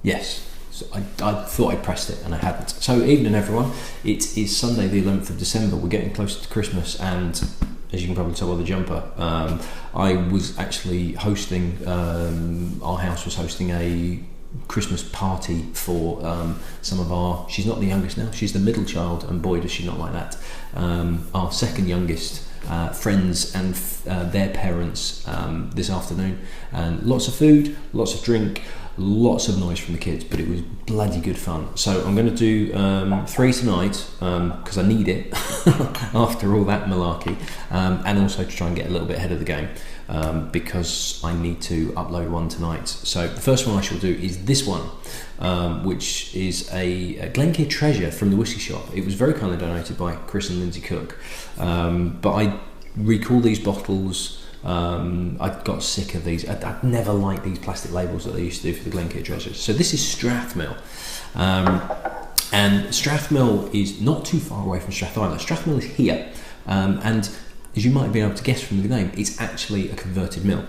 Yes. So I thought I pressed it and I hadn't. So evening everyone, it is Sunday the 11th of December, we're getting closer to Christmas, and as you can probably tell by the jumper, I was actually hosting, our house was hosting a Christmas party for some of our, she's not the youngest now, she's the middle child, and boy does she not like that, our second youngest friends and their parents this afternoon, and lots of food, lots of drink, lots of noise from the kids, but it was bloody good fun. So I'm going to do 3 tonight because I need it after all that malarkey, and also to try and get a little bit ahead of the game because I need to upload one tonight. So the first one I shall do is this one, which is a Glencairn treasure from the Whisky Shop. It was very kindly donated by Chris and Lindsay Cook, but I recall these bottles. I got sick of these. I'd never liked these plastic labels that they used to do for the Glencairn treasures. So this is Strathmill, and Strathmill is not too far away from Strathmill. Strathmill is here, and as you might have been able to guess from the name, it's actually a converted mill.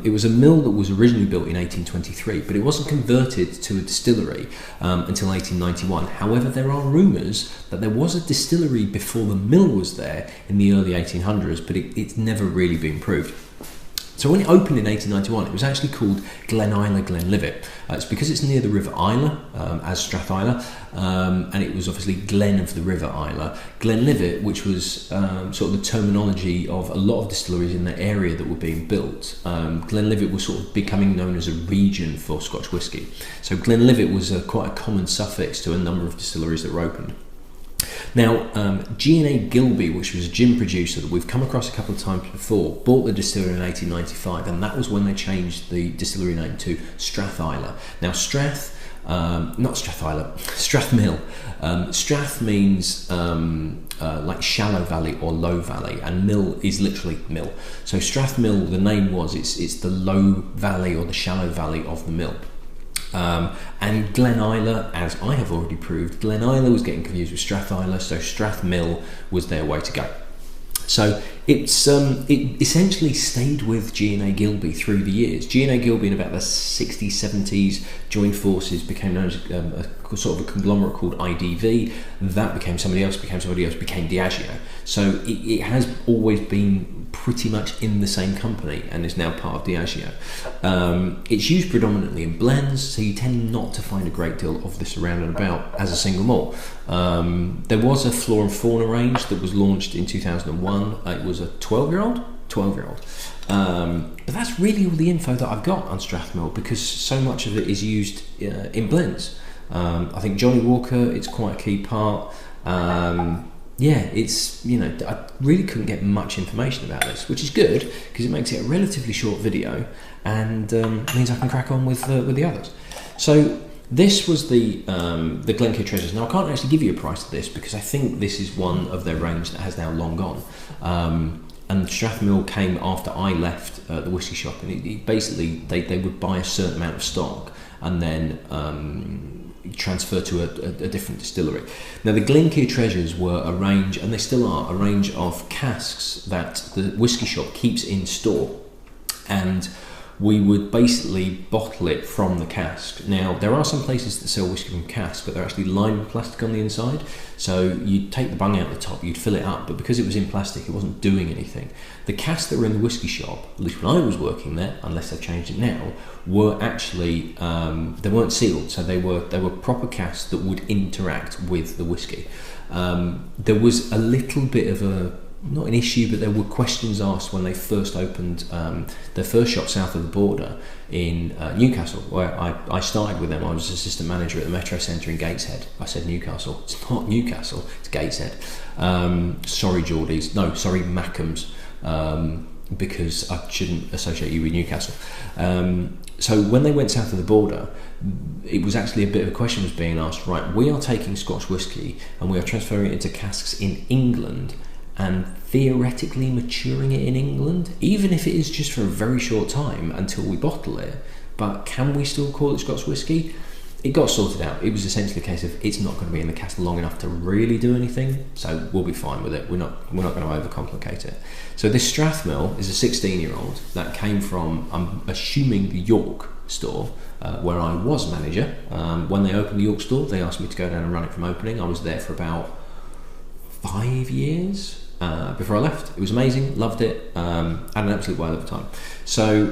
It was a mill that was originally built in 1823, but it wasn't converted to a distillery until 1891. However, there are rumours that there was a distillery before the mill was there in the early 1800s, but it's never really been proved. So when it opened in 1891, it was actually called Glen Isla Glenlivet. It's because it's near the River Isla, as Strathisla, and it was obviously Glen of the River Isla. Glenlivet, which was sort of the terminology of a lot of distilleries in the area that were being built. Glenlivet was sort of becoming known as a region for Scotch whisky. So Glenlivet was quite a common suffix to a number of distilleries that were opened. Now, G&A Gilby, which was a gin producer that we've come across a couple of times before, bought the distillery in 1895, and that was when they changed the distillery name to Strathisla. Now, Strathmill. Strath means like shallow valley or low valley, and mill is literally mill. So Strathmill, the name was, it's the low valley or the shallow valley of the mill. And Glen Isla, as I have already proved, Glen Isla was getting confused with Strathisla, so Strathmill was their way to go. So it essentially stayed with G&A Gilby through the years. G&A Gilby in about the 60s, 70s joined forces, became known as a sort of a conglomerate called IDV. That became somebody else, became Diageo. So it has always been pretty much in the same company and is now part of Diageo. It's used predominantly in blends, so you tend not to find a great deal of this around and about as a single malt. There was a Flora and Fauna range that was launched in 2001. It was a 12-year-old. But that's really all the info that I've got on Strathmill, because so much of it is used in blends. I think Johnny Walker, it's quite a key part. It's, I really couldn't get much information about this, which is good because it makes it a relatively short video and means I can crack on with the others. So this was the Glencairn treasures. Now I can't actually give you a price of this because I think this is one of their range that has now long gone. And Strathmill came after I left the Whisky Shop, and it basically they would buy a certain amount of stock and then transfer to a different distillery. Now the Glencairn treasures were a range, and they still are, a range of casks that the Whisky Shop keeps in store, and we would basically bottle it from the cask. Now there are some places that sell whisky from casks, but they're actually lined with plastic on the inside, so you'd take the bung out the top, you'd fill it up, but because it was in plastic it wasn't doing anything. The casks that were in the Whisky Shop, at least when I was working there, unless they've changed it now, were actually they weren't sealed, so they were proper casks that would interact with the whisky. There was a little bit of not an issue, but there were questions asked when they first opened their first shop south of the border in Newcastle, where I started with them. I was assistant manager at the Metro Centre in Gateshead. I said Newcastle. It's not Newcastle, it's Gateshead. Sorry, Geordies. No, sorry, Mackems, because I shouldn't associate you with Newcastle. So when they went south of the border, it was actually a bit of a question was being asked, right, we are taking Scotch whisky and we are transferring it into casks in England and theoretically maturing it in England, even if it is just for a very short time until we bottle it, but can we still call it Scotch whisky? It got sorted out. It was essentially a case of it's not going to be in the cask long enough to really do anything, so we'll be fine with it. We're not going to overcomplicate it. So this Strathmill is a 16-year-old that came from, I'm assuming, the York store where I was manager. When they opened the York store, they asked me to go down and run it from opening. I was there for about 5 years before I left. It was amazing, loved it, had an absolute whale of a time. So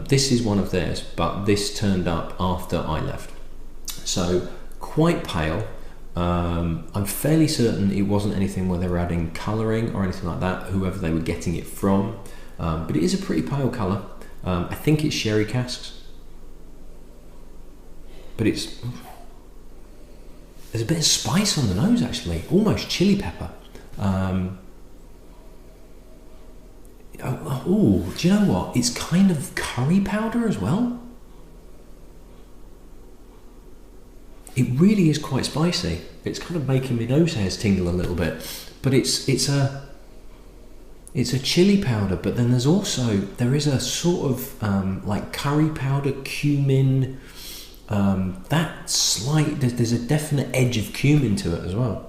this is one of theirs, but this turned up after I left. So quite pale. I'm fairly certain it wasn't anything where they were adding colouring or anything like that, whoever they were getting it from, but it is a pretty pale colour. I think it's sherry casks, but there's a bit of spice on the nose actually, almost chili pepper. Oh, do you know what? It's kind of curry powder as well. It really is quite spicy. It's kind of making my nose hairs tingle a little bit, but it's a chili powder. But then there is a sort of like curry powder, cumin. There's a definite edge of cumin to it as well.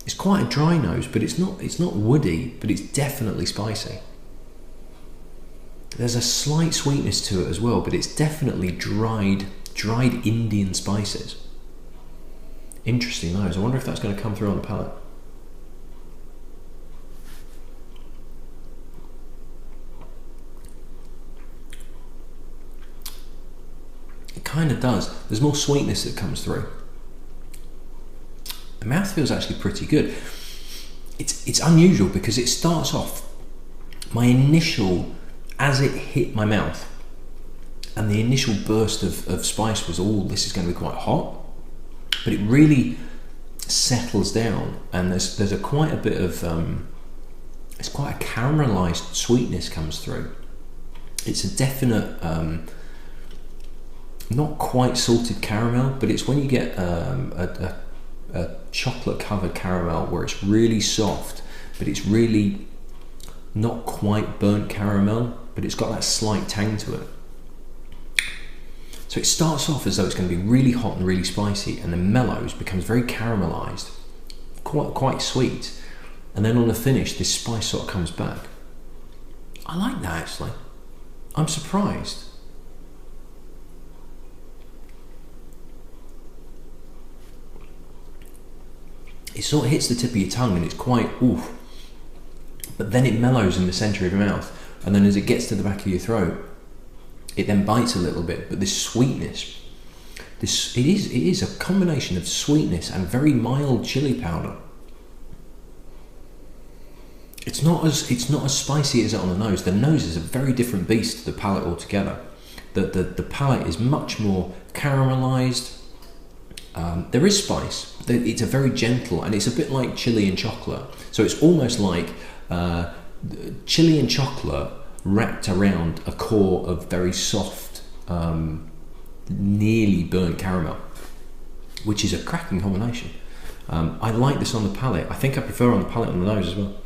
It's quite a dry nose, but it's not woody, but it's definitely spicy. There's a slight sweetness to it as well, but it's definitely dried Indian spices. Interesting nose. I wonder if that's going to come through on the palate. It kind of does. There's more sweetness that comes through. The mouthfeel is actually pretty good. It's unusual because it starts off, as it hit my mouth, and the initial burst of spice was, this is going to be quite hot, but it really settles down, and there's quite a bit of it's quite a caramelized sweetness comes through. It's a definite not quite salted caramel, but it's when you get a chocolate covered caramel where it's really soft, but it's really not quite burnt caramel, but it's got that slight tang to it. So it starts off as though it's going to be really hot and really spicy, and then mellows, becomes very caramelized, quite sweet, and then on the finish this spice sort of comes back. I like that actually. I'm surprised. It sort of hits the tip of your tongue and it's quite oof, but then it mellows in the centre of your mouth, and then as it gets to the back of your throat, it then bites a little bit. But this sweetness, it is a combination of sweetness and very mild chili powder. It's not as spicy as it on the nose. The nose is a very different beast to the palate altogether. The palate is much more caramelized. There is spice. It's a very gentle, and it's a bit like chili and chocolate. So it's almost like chili and chocolate wrapped around a core of very soft, nearly burnt caramel, which is a cracking combination. I like this on the palate. I think I prefer on the palate on the nose as well.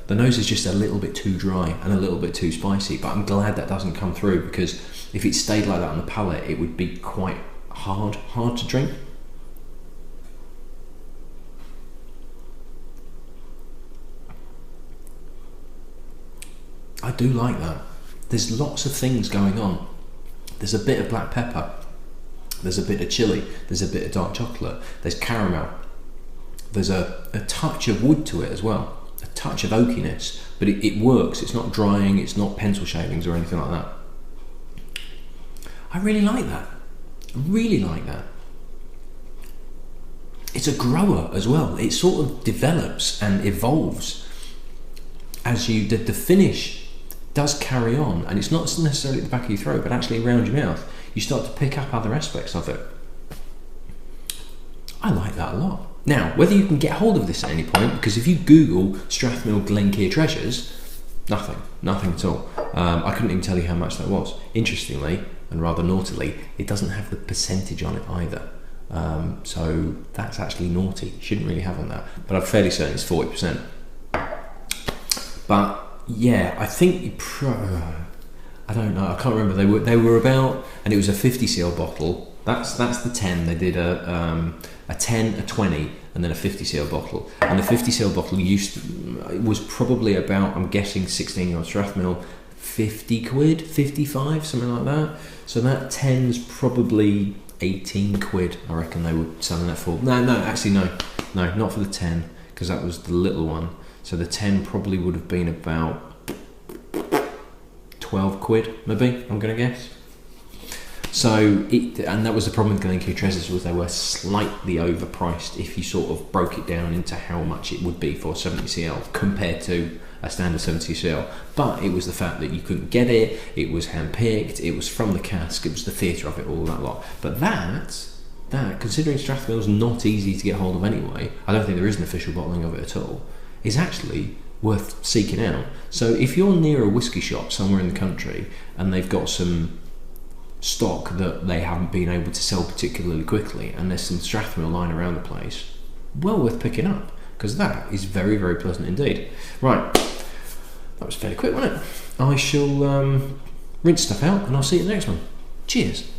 The nose is just a little bit too dry and a little bit too spicy, but I'm glad that doesn't come through, because if it stayed like that on the palate, it would be quite hard to drink. I do like that. There's lots of things going on. There's a bit of black pepper, there's a bit of chili, there's a bit of dark chocolate, there's caramel, there's a touch of wood to it as well, a touch of oakiness, but it works. It's not drying, it's not pencil shavings or anything like that. I really like that. I really like that. It's a grower as well. It sort of develops and evolves as the finish does carry on, and it's not necessarily at the back of your throat, but actually around your mouth. You start to pick up other aspects of it. I like that a lot. Now, whether you can get hold of this at any point, because if you Google Strathmill Glenkear Treasures, nothing at all. I couldn't even tell you how much that was. Interestingly, and rather naughtily, it doesn't have the percentage on it either. So that's actually naughty. Shouldn't really have on that. But I'm fairly certain it's 40%. But yeah, I think I don't know. I can't remember. They were about, and it was a 50cl bottle. That's the 10. They did a 10, a 20, and then a 50cl bottle. And the 50cl bottle was probably about, I'm guessing, 16-year-old Strathmill, 50 quid, 55, something like that. So that 10's probably 18 quid, I reckon they were selling that for. No, actually no, not for the 10, because that was the little one. So the 10 probably would have been about 12 quid, maybe, I'm going to guess. So, and that was the problem with Glencoe Treasures, was they were slightly overpriced if you sort of broke it down into how much it would be for 70cl compared to a standard 70cl. But it was the fact that you couldn't get it, it was hand-picked, it was from the cask, it was the theatre of it, all that lot. But that, considering Strathmill's not easy to get hold of anyway, I don't think there is an official bottling of it at all, is actually worth seeking out. So if you're near a whiskey shop somewhere in the country and they've got some stock that they haven't been able to sell particularly quickly, and there's some Strathmill lying around the place, well worth picking up, because that is very, very pleasant indeed. Right, that was fairly quick, wasn't it? I shall rinse stuff out and I'll see you in the next one. Cheers.